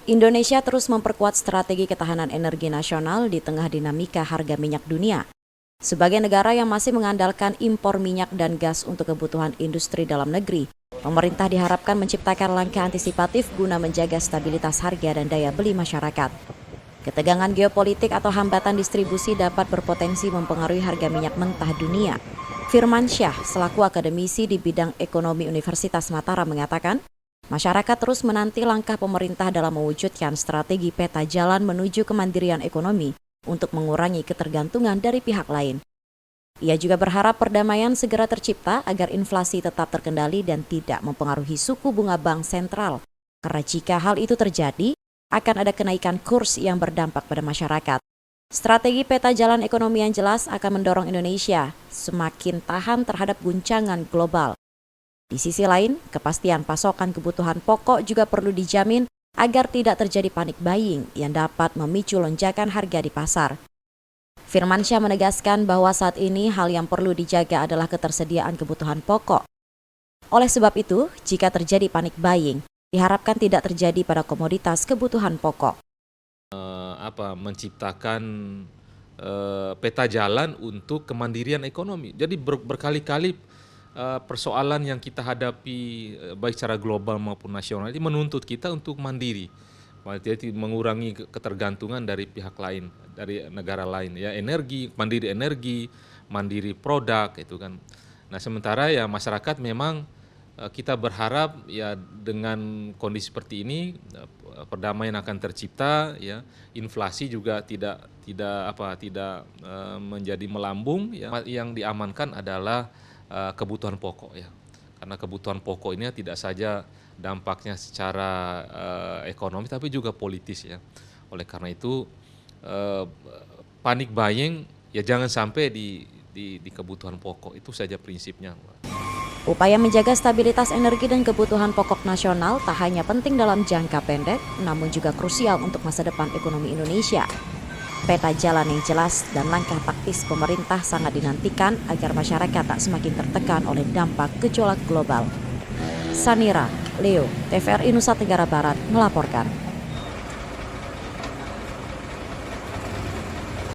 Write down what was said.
Indonesia terus memperkuat strategi ketahanan energi nasional di tengah dinamika harga minyak dunia. Sebagai negara yang masih mengandalkan impor minyak dan gas untuk kebutuhan industri dalam negeri, pemerintah diharapkan menciptakan langkah antisipatif guna menjaga stabilitas harga dan daya beli masyarakat. Ketegangan geopolitik atau hambatan distribusi dapat berpotensi mempengaruhi harga minyak mentah dunia. Firman Syah, selaku akademisi di bidang ekonomi Universitas Mataram mengatakan, masyarakat terus menanti langkah pemerintah dalam mewujudkan strategi peta jalan menuju kemandirian ekonomi untuk mengurangi ketergantungan dari pihak lain. Ia juga berharap perdamaian segera tercipta agar inflasi tetap terkendali dan tidak mempengaruhi suku bunga bank sentral. Karena jika hal itu terjadi, akan ada kenaikan kurs yang berdampak pada masyarakat. Strategi peta jalan ekonomi yang jelas akan mendorong Indonesia semakin tahan terhadap guncangan global. Di sisi lain, kepastian pasokan kebutuhan pokok juga perlu dijamin agar tidak terjadi panik buying yang dapat memicu lonjakan harga di pasar. Firman Syah menegaskan bahwa saat ini hal yang perlu dijaga adalah ketersediaan kebutuhan pokok. Oleh sebab itu, jika terjadi panik buying, diharapkan tidak terjadi pada komoditas kebutuhan pokok. Menciptakan peta jalan untuk kemandirian ekonomi. Jadi berkali-kali persoalan yang kita hadapi baik secara global maupun nasional ini menuntut kita untuk mandiri, jadi mengurangi ketergantungan dari pihak lain, dari negara lain, ya mandiri produk itu kan. Nah sementara ya masyarakat memang kita berharap ya dengan kondisi seperti ini perdamaian akan tercipta, ya inflasi juga tidak menjadi melambung, ya. Yang diamankan adalah kebutuhan pokok, ya, karena kebutuhan pokok ini tidak saja dampaknya secara ekonomi tapi juga politis, ya. Oleh karena itu panic buying ya jangan sampai di kebutuhan pokok, itu saja prinsipnya. Upaya menjaga stabilitas energi dan kebutuhan pokok nasional tak hanya penting dalam jangka pendek, namun juga krusial untuk masa depan ekonomi Indonesia. Peta jalan yang jelas dan langkah taktis pemerintah sangat dinantikan agar masyarakat tak semakin tertekan oleh dampak gejolak global. Sanira, Leo, TVRI Nusa Tenggara Barat melaporkan.